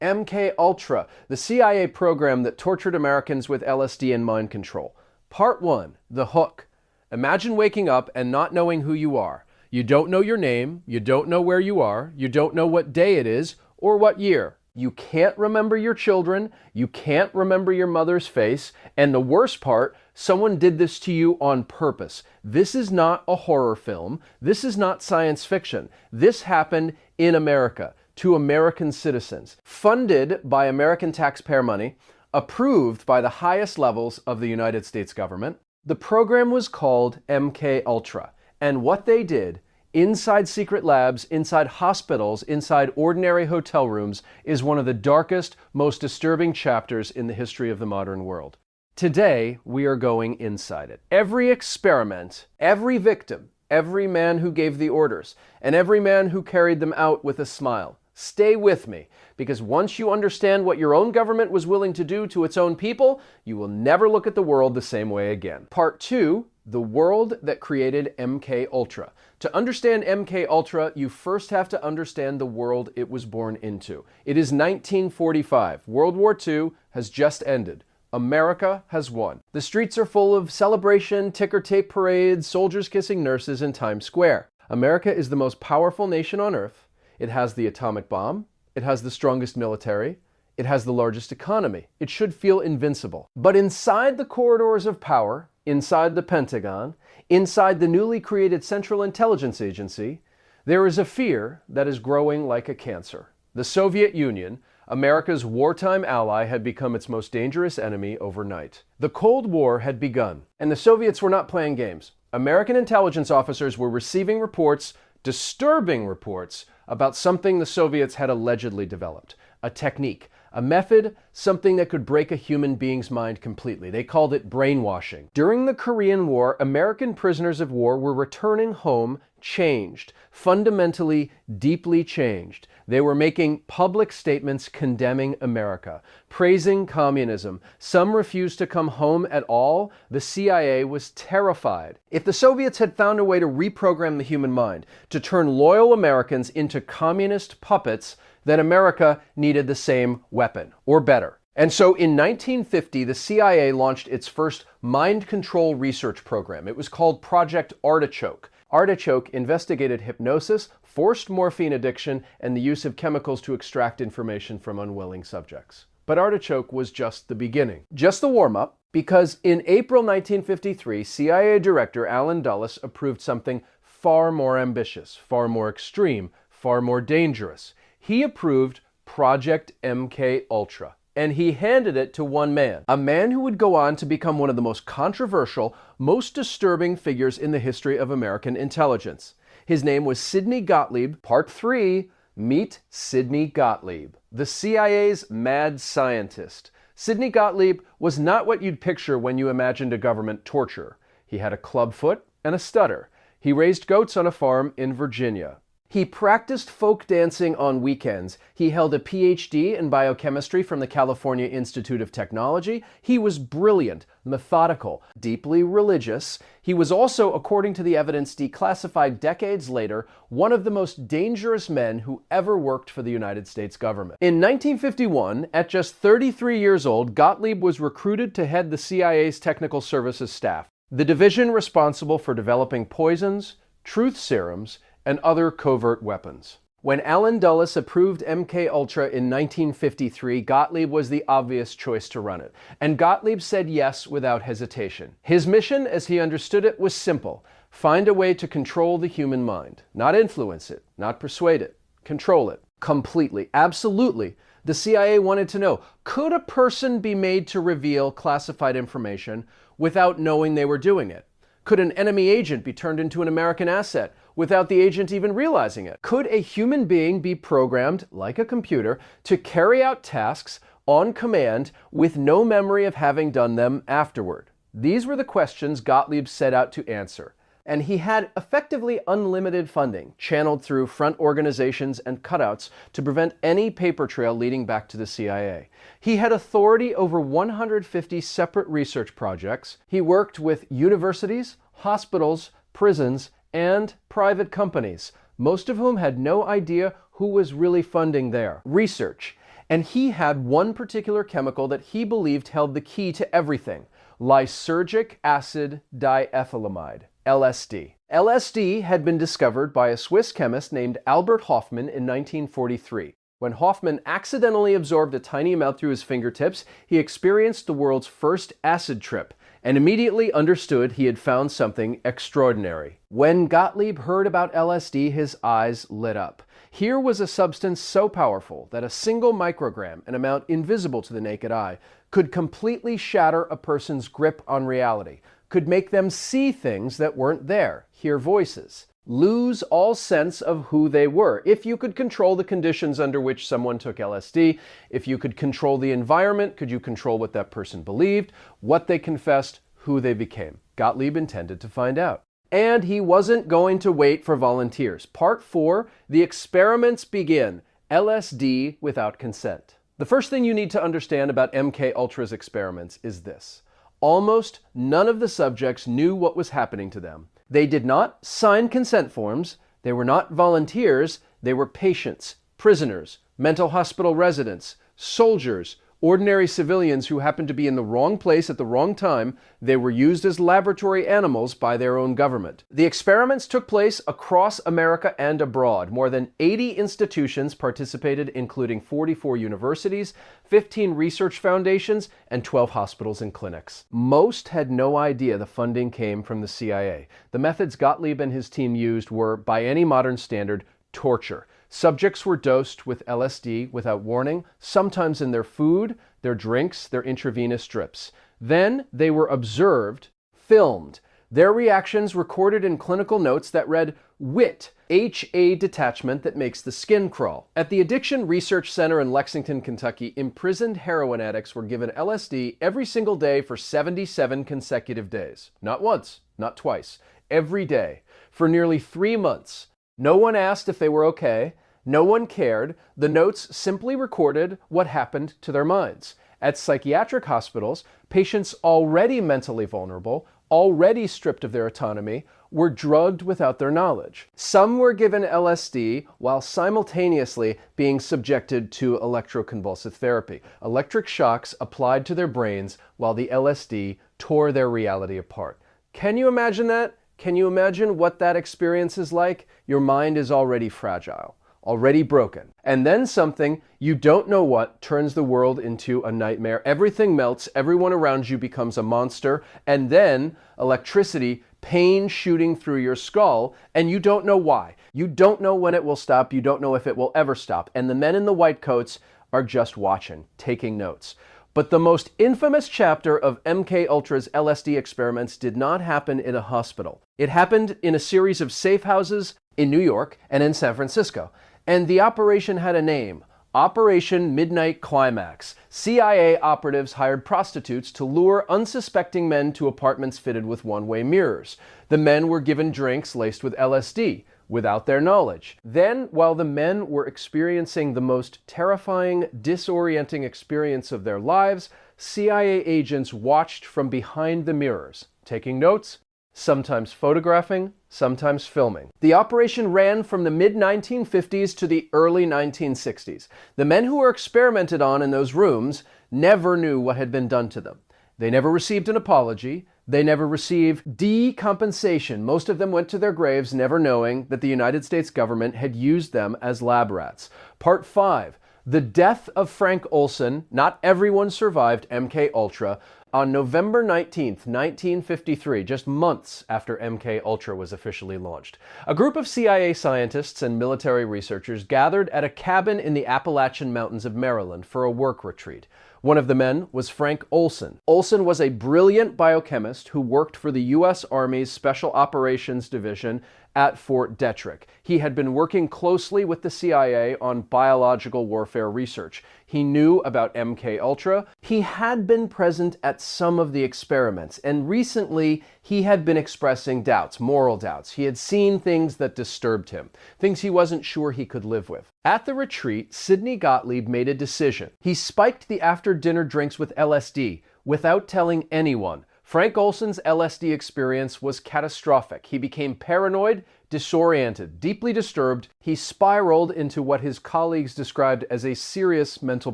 MK Ultra, the CIA program that tortured Americans with LSD and mind control. Part 1, The Hook. Imagine waking up and not knowing who you are. You don't know your name, you don't know where you are, you don't know what day it is or what year. You can't remember your children, you can't remember your mother's face, and the worst part, someone did this to you on purpose. This is not a horror film. This is not science fiction. This happened in America, to American citizens, funded by American taxpayer money, approved by the highest levels of the United States government. The program was called MK Ultra, and what they did inside secret labs, inside hospitals, inside ordinary hotel rooms is one of the darkest, most disturbing chapters in the history of the modern world. Today, we are going inside it. Every experiment, every victim, every man who gave the orders, and every man who carried them out with a smile. Stay with me, because once you understand what your own government was willing to do to its own people, you will never look at the world the same way again. Part 2, The World That Created MK Ultra. To understand MK Ultra, you first have to understand the world it was born into. It is 1945. World War II has just ended. America has won. The streets are full of celebration, ticker tape parades, soldiers kissing nurses in Times Square. America is the most powerful nation on earth. It has the atomic bomb. It has the strongest military. It has the largest economy. It should feel invincible. But inside the corridors of power, inside the Pentagon, inside the newly created Central Intelligence Agency, there is a fear that is growing like a cancer. The Soviet Union, America's wartime ally, had become its most dangerous enemy overnight. The Cold War had begun, and the Soviets were not playing games. American intelligence officers were receiving reports, disturbing reports, about something the Soviets had allegedly developed. A technique, a method, something that could break a human being's mind completely. They called it brainwashing. During the Korean War, American prisoners of war were returning home changed, fundamentally, deeply changed. They were making public statements condemning America, praising communism. Some refused to come home at all. The CIA was terrified. If the Soviets had found a way to reprogram the human mind, to turn loyal Americans into communist puppets, then America needed the same weapon, or better. And so in 1950, the CIA launched its first mind control research program. It was called Project Artichoke. Artichoke investigated hypnosis, forced morphine addiction, and the use of chemicals to extract information from unwilling subjects. But Artichoke was just the beginning, just the warm-up, because in April 1953, CIA Director Allen Dulles approved something far more ambitious, far more extreme, far more dangerous. He approved Project MK Ultra, and he handed it to one man, a man who would go on to become one of the most controversial, most disturbing figures in the history of American intelligence. His name was Sidney Gottlieb. Part 3, Meet Sidney Gottlieb, the CIA's mad scientist. Sidney Gottlieb was not what you'd picture when you imagined a government torture. He had a clubfoot and a stutter. He raised goats on a farm in Virginia. He practiced folk dancing on weekends. He held a PhD in biochemistry from the California Institute of Technology. He was brilliant, methodical, deeply religious. He was also, according to the evidence declassified decades later, one of the most dangerous men who ever worked for the United States government. In 1951, at just 33 years old, Gottlieb was recruited to head the CIA's Technical Services staff, the division responsible for developing poisons, truth serums, and other covert weapons. When Allen Dulles approved MK Ultra in 1953, Gottlieb was the obvious choice to run it, and Gottlieb said yes without hesitation. His mission, as he understood it, was simple: find a way to control the human mind. Not influence it, not persuade it, control it. Completely, absolutely. The CIA wanted to know, could a person be made to reveal classified information without knowing they were doing it? Could an enemy agent be turned into an American asset without the agent even realizing it? Could a human being be programmed, like a computer, to carry out tasks on command with no memory of having done them afterward? These were the questions Gottlieb set out to answer. And he had effectively unlimited funding, channeled through front organizations and cutouts to prevent any paper trail leading back to the CIA. He had authority over 150 separate research projects. He worked with universities, hospitals, prisons, and private companies, most of whom had no idea who was really funding their research. And he had one particular chemical that he believed held the key to everything: lysergic acid diethylamide, LSD. LSD had been discovered by a Swiss chemist named Albert Hofmann in 1943. When Hofmann accidentally absorbed a tiny amount through his fingertips, he experienced the world's first acid trip and immediately understood he had found something extraordinary. When Gottlieb heard about LSD, his eyes lit up. Here was a substance so powerful that a single microgram, an amount invisible to the naked eye, could completely shatter a person's grip on reality, could make them see things that weren't there, hear voices, lose all sense of who they were. If you could control the conditions under which someone took LSD, if you could control the environment, could you control what that person believed, what they confessed, who they became? Gottlieb intended to find out. And he wasn't going to wait for volunteers. Part 4, the experiments begin. LSD without consent. The first thing you need to understand about MK Ultra's experiments is this: almost none of the subjects knew what was happening to them. They did not sign consent forms, they were not volunteers, they were patients, prisoners, mental hospital residents, soldiers, ordinary civilians who happened to be in the wrong place at the wrong time. They were used as laboratory animals by their own government. The experiments took place across America and abroad. More than 80 institutions participated, including 44 universities, 15 research foundations, and 12 hospitals and clinics. Most had no idea the funding came from the CIA. The methods Gottlieb and his team used were, by any modern standard, torture. Subjects were dosed with LSD without warning, sometimes in their food, their drinks, their intravenous drips. Then they were observed, filmed, their reactions recorded in clinical notes that read WIT, HA detachment that makes the skin crawl. At the Addiction Research Center in Lexington, Kentucky, imprisoned heroin addicts were given LSD every single day for 77 consecutive days. Not once, not twice, every day, for nearly 3 months. No one asked if they were okay. No one cared. The notes simply recorded what happened to their minds. At psychiatric hospitals, patients already mentally vulnerable, already stripped of their autonomy, were drugged without their knowledge. Some were given LSD while simultaneously being subjected to electroconvulsive therapy, electric shocks applied to their brains while the LSD tore their reality apart. Can you imagine that? Can you imagine what that experience is like? Your mind is already fragile, already broken. And then something, you don't know what, turns the world into a nightmare. Everything melts, everyone around you becomes a monster, and then electricity, pain shooting through your skull, and you don't know why. You don't know when it will stop, you don't know if it will ever stop. And the men in the white coats are just watching, taking notes. But the most infamous chapter of MK Ultra's LSD experiments did not happen in a hospital. It happened in a series of safe houses in New York and in San Francisco. And the operation had a name: Operation Midnight Climax. CIA operatives hired prostitutes to lure unsuspecting men to apartments fitted with one-way mirrors. The men were given drinks laced with LSD, without their knowledge. Then, while the men were experiencing the most terrifying, disorienting experience of their lives, CIA agents watched from behind the mirrors, taking notes, sometimes photographing, sometimes filming. The operation ran from the mid-1950s to the early 1960s. The men who were experimented on in those rooms never knew what had been done to them. They never received an apology. They never received decompensation. Most of them went to their graves never knowing that the United States government had used them as lab rats. Part 5. The death of Frank Olson. Not everyone survived MK Ultra. On November 19th, 1953, just months after MK Ultra was officially launched, a group of CIA scientists and military researchers gathered at a cabin in the Appalachian Mountains of Maryland for a work retreat. One of the men was Frank Olson. Olson was a brilliant biochemist who worked for the U.S. Army's Special Operations Division at Fort Detrick. He had been working closely with the CIA on biological warfare research. He knew about MK Ultra. He had been present at some of the experiments, and recently he had been expressing doubts, moral doubts. He had seen things that disturbed him, things he wasn't sure he could live with. At the retreat, Sidney Gottlieb made a decision. He spiked the after-dinner drinks with LSD without telling anyone. Frank Olson's LSD experience was catastrophic. He became paranoid, Disoriented, deeply disturbed, he spiraled into what his colleagues described as a serious mental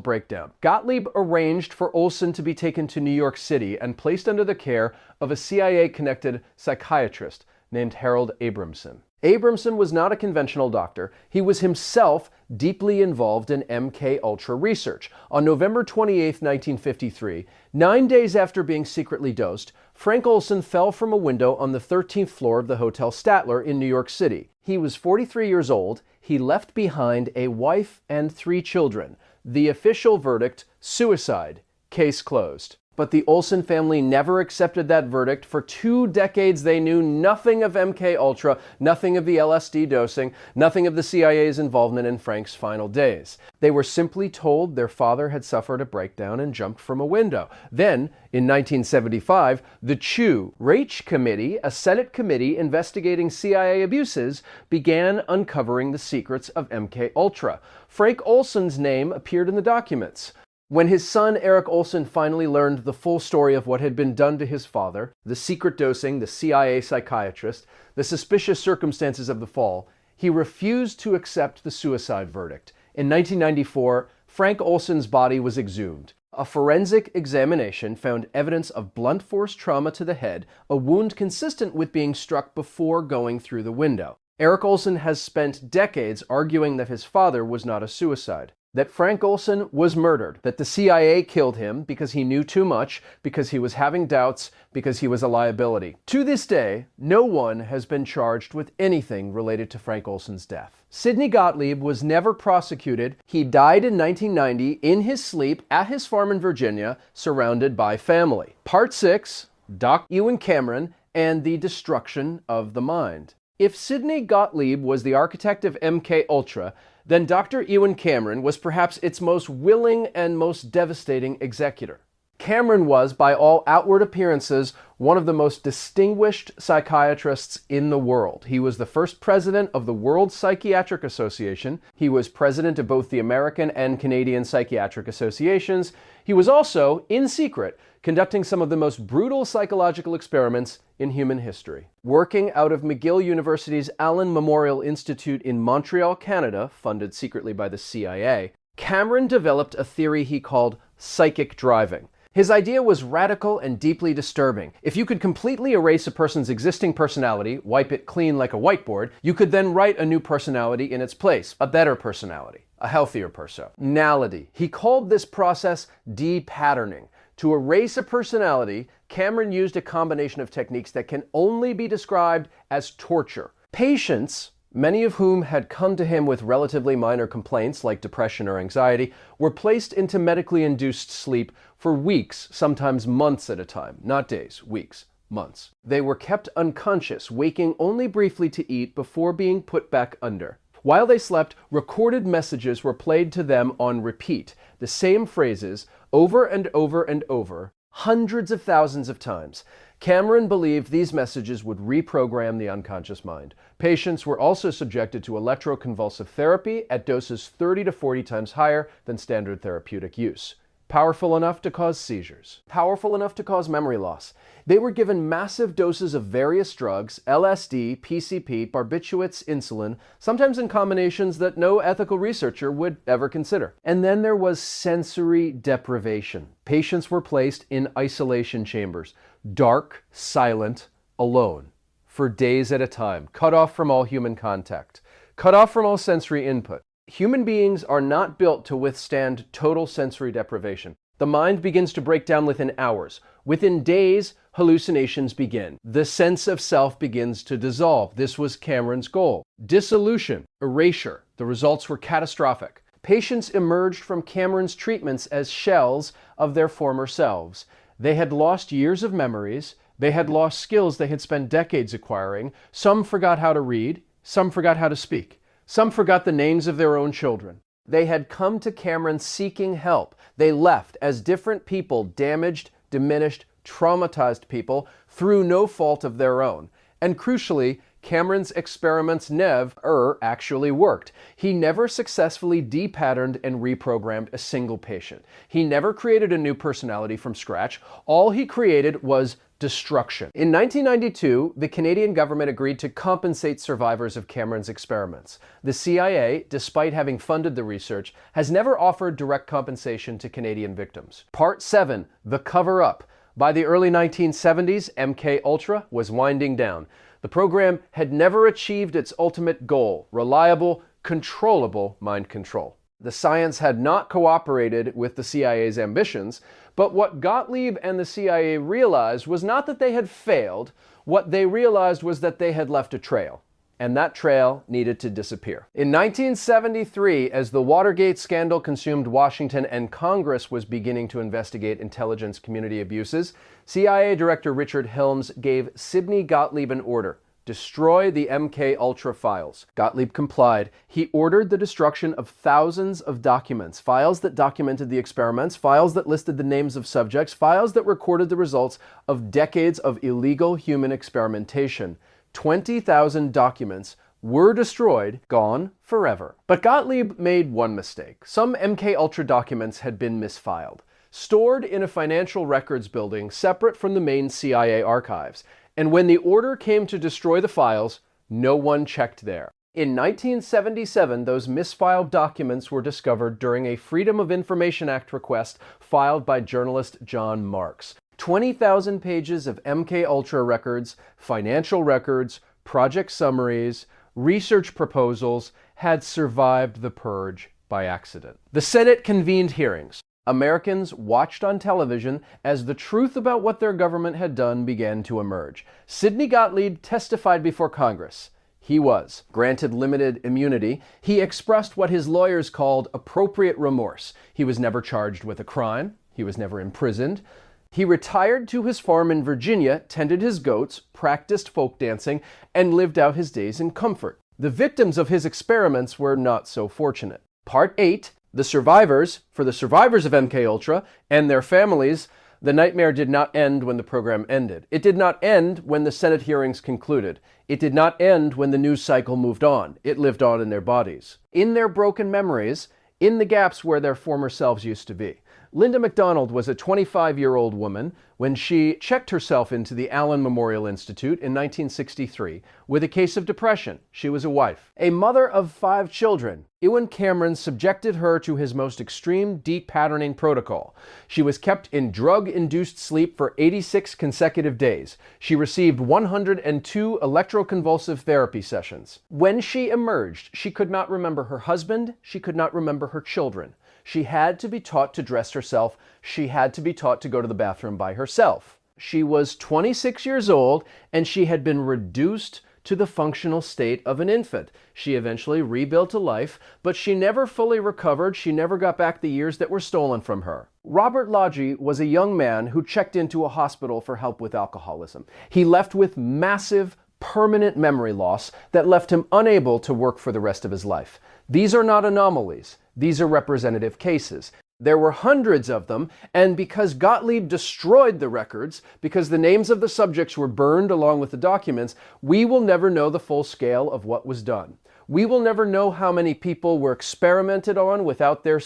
breakdown. Gottlieb arranged for Olson to be taken to New York City and placed under the care of a CIA-connected psychiatrist named Harold Abramson. Abramson was not a conventional doctor. He was himself deeply involved in MK-Ultra research. On November 28, 1953, 9 days after being secretly dosed, Frank Olson fell from a window on the 13th floor of the Hotel Statler in New York City. He was 43 years old. He left behind a wife and 3 children. The official verdict, suicide. Case closed. But the Olson family never accepted that verdict. For 2 decades, they knew nothing of MK-Ultra, nothing of the LSD dosing, nothing of the CIA's involvement in Frank's final days. They were simply told their father had suffered a breakdown and jumped from a window. Then, in 1975, the CHU, Raich Committee, a Senate committee investigating CIA abuses, began uncovering the secrets of MK-Ultra. Frank Olson's name appeared in the documents. When his son Eric Olson finally learned the full story of what had been done to his father, the secret dosing, the CIA psychiatrist, the suspicious circumstances of the fall, he refused to accept the suicide verdict. In 1994, Frank Olson's body was exhumed. A forensic examination found evidence of blunt force trauma to the head, a wound consistent with being struck before going through the window. Eric Olson has spent decades arguing that his father was not a suicide, that Frank Olson was murdered, that the CIA killed him because he knew too much, because he was having doubts, because he was a liability. To this day, no one has been charged with anything related to Frank Olson's death. Sidney Gottlieb was never prosecuted. He died in 1990 in his sleep at his farm in Virginia, surrounded by family. Part 6, Dr. Ewan Cameron and the Destruction of the Mind. If Sidney Gottlieb was the architect of MK-Ultra, then Dr. Ewan Cameron was perhaps its most willing and most devastating executor. Cameron was, by all outward appearances, one of the most distinguished psychiatrists in the world. He was the first president of the World Psychiatric Association. He was president of both the American and Canadian Psychiatric Associations. He was also, in secret, conducting some of the most brutal psychological experiments in human history. Working out of McGill University's Allen Memorial Institute in Montreal, Canada, funded secretly by the CIA, Cameron developed a theory he called psychic driving. His idea was radical and deeply disturbing. If you could completely erase a person's existing personality, wipe it clean like a whiteboard, you could then write a new personality in its place, a better personality, a healthier personality. He called this process de-patterning. To erase a personality, Cameron used a combination of techniques that can only be described as torture. Patients, many of whom had come to him with relatively minor complaints like depression or anxiety, were placed into medically induced sleep for weeks, sometimes months at a time. Not days, weeks, months. They were kept unconscious, waking only briefly to eat before being put back under. While they slept, recorded messages were played to them on repeat, the same phrases, over and over and over, hundreds of thousands of times. Cameron believed these messages would reprogram the unconscious mind. Patients were also subjected to electroconvulsive therapy at doses 30 to 40 times higher than standard therapeutic use. Powerful enough to cause seizures. Powerful enough to cause memory loss. They were given massive doses of various drugs, LSD, PCP, barbiturates, insulin, sometimes in combinations that no ethical researcher would ever consider. And then there was sensory deprivation. Patients were placed in isolation chambers, dark, silent, alone, for days at a time, cut off from all human contact, cut off from all sensory input. Human beings are not built to withstand total sensory deprivation. The mind begins to break down within hours. Within days, hallucinations begin. The sense of self begins to dissolve. This was Cameron's goal. Dissolution, erasure. The results were catastrophic. Patients emerged from Cameron's treatments as shells of their former selves. They had lost years of memories. They had lost skills they had spent decades acquiring. Some forgot how to read. Some forgot how to speak. Some forgot the names of their own children. They had come to Cameron seeking help. They left as different people, damaged, diminished, traumatized people through no fault of their own. And crucially, Cameron's experiments never actually worked. He never successfully depatterned and reprogrammed a single patient. He never created a new personality from scratch. All he created was destruction. In 1992, the Canadian government agreed to compensate survivors of Cameron's experiments. The CIA, despite having funded the research, has never offered direct compensation to Canadian victims. Part 7, the cover-up. By the early 1970s, MK was winding down. The program had never achieved its ultimate goal, reliable, controllable mind control. The science had not cooperated with the CIA's ambitions, but what Gottlieb and the CIA realized was not that they had failed. What they realized was that they had left a trail, and that trail needed to disappear. In 1973, as the Watergate scandal consumed Washington and Congress was beginning to investigate intelligence community abuses, CIA Director Richard Helms gave Sidney Gottlieb an order: destroy the MK files. Gottlieb complied. He ordered the destruction of thousands of documents, files that documented the experiments, files that listed the names of subjects, files that recorded the results of decades of illegal human experimentation. 20,000 documents were destroyed, gone forever. But Gottlieb made one mistake. Some MK documents had been misfiled, stored in a financial records building separate from the main CIA archives. And when the order came to destroy the files, no one checked there. In 1977, those misfiled documents were discovered during a Freedom of Information Act request filed by journalist John Marks. 20,000 pages of MK records, financial records, project summaries, research proposals had survived the purge by accident. The Senate convened hearings. Americans watched on television as the truth about what their government had done began to emerge. Sidney Gottlieb testified before Congress. He was granted limited immunity. He expressed what his lawyers called appropriate remorse. He was never charged with a crime. He was never imprisoned. He retired to his farm in Virginia, tended his goats, practiced folk dancing, and lived out his days in comfort. The victims of his experiments were not so fortunate. Part 8, the survivors. For the survivors of MK and their families, the nightmare did not end when the program ended. It did not end when the Senate hearings concluded. It did not end when the news cycle moved on. It lived on in their bodies, in their broken memories, in the gaps where their former selves used to be. Linda McDonald was a 25-year-old woman when she checked herself into the Allen Memorial Institute in 1963 with a case of depression. She was a wife, a mother of 5 children. Ewan Cameron subjected her to his most extreme deep-patterning protocol. She was kept in drug-induced sleep for 86 consecutive days. She received 102 electroconvulsive therapy sessions. When she emerged, she could not remember her husband. She could not remember her children. She had to be taught to dress herself. She had to be taught to go to the bathroom by herself. She was 26 years old, and she had been reduced to the functional state of an infant. She eventually rebuilt a life, but she never fully recovered. She never got back the years that were stolen from her. Robert Lodge was a young man who checked into a hospital for help with alcoholism. He left with massive, permanent memory loss that left him unable to work for the rest of his life. These are not anomalies. These are representative cases. There were hundreds of them, and because Gottlieb destroyed the records, because the names of the subjects were burned along with the documents, we will never know the full scale of what was done. We will never know how many people were experimented on without their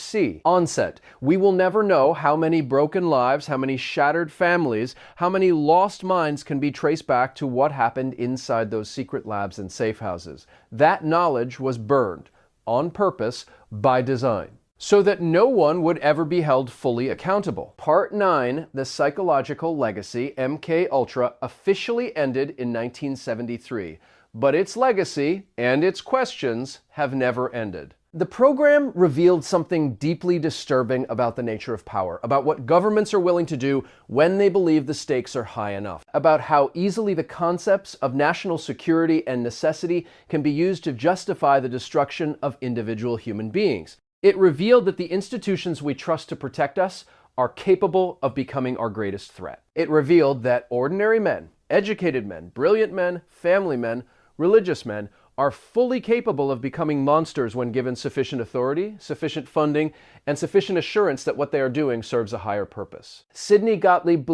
onset. We will never know how many broken lives, how many shattered families, how many lost minds can be traced back to what happened inside those secret labs and safe houses. That knowledge was burned on purpose, by design, so that no one would ever be held fully accountable. Part 9, the psychological legacy, MK officially ended in 1973, but its legacy and its questions have never ended. The program revealed something deeply disturbing about the nature of power, about what governments are willing to do when they believe the stakes are high enough, about how easily the concepts of national security and necessity can be used to justify the destruction of individual human beings. It revealed that the institutions we trust to protect us are capable of becoming our greatest threat. It revealed that ordinary men, educated men, brilliant men, family men, religious men, are fully capable of becoming monsters when given sufficient authority, sufficient funding, and sufficient assurance that what they are doing serves a higher purpose. Sidney Gottlieb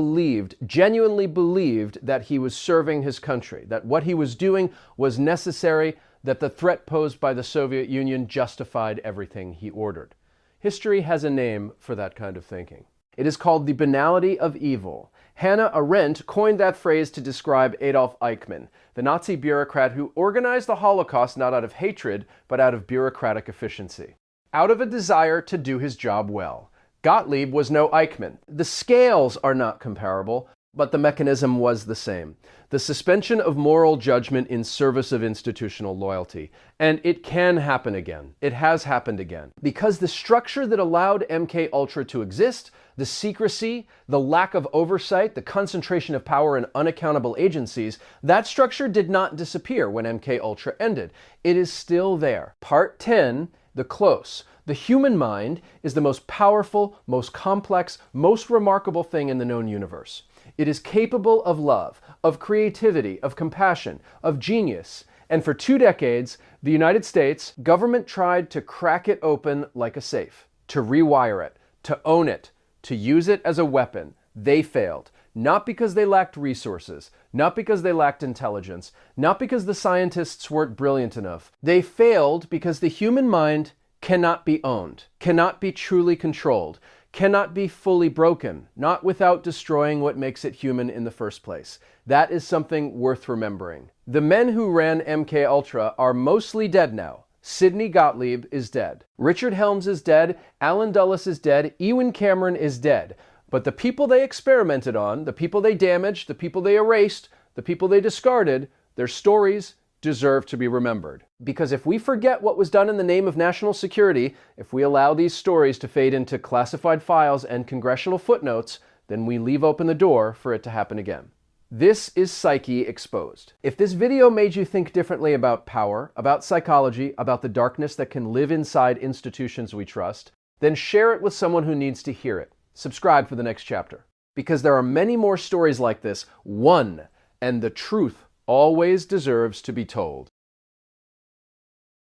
genuinely believed that he was serving his country, that what he was doing was necessary, that the threat posed by the Soviet Union justified everything he ordered. History has a name for that kind of thinking. It is called the banality of evil. Hannah Arendt coined that phrase to describe Adolf Eichmann, the Nazi bureaucrat who organized the Holocaust not out of hatred, but out of bureaucratic efficiency, out of a desire to do his job well. Gottlieb was no Eichmann. The scales are not comparable, but the mechanism was the same. The suspension of moral judgment in service of institutional loyalty. And it can happen again. It has happened again. Because the structure that allowed MKUltra to exist, the secrecy, the lack of oversight, the concentration of power in unaccountable agencies, that structure did not disappear when MKUltra ended. It is still there. Part 10, the close. The human mind is the most powerful, most complex, most remarkable thing in the known universe. It is capable of love, of creativity, of compassion, of genius. And for 2 decades, the United States government tried to crack it open like a safe, to rewire it, to own it, to use it as a weapon. They failed. Not because they lacked resources, not because they lacked intelligence, not because the scientists weren't brilliant enough. They failed because the human mind cannot be owned, cannot be truly controlled, cannot be fully broken, not without destroying what makes it human in the first place. That is something worth remembering. The men who ran MKUltra are mostly dead now. Sidney Gottlieb is dead. Richard Helms is dead. Alan Dulles is dead. Ewan Cameron is dead. But the people they experimented on, the people they damaged, the people they erased, the people they discarded, their stories deserve to be remembered. Because if we forget what was done in the name of national security, if we allow these stories to fade into classified files and congressional footnotes, then we leave open the door for it to happen again. This is Psyche Exposed. If this video made you think differently about power, about psychology, about the darkness that can live inside institutions we trust, then share it with someone who needs to hear it. Subscribe for the next chapter. Because there are many more stories like this, one, and the truth always deserves to be told.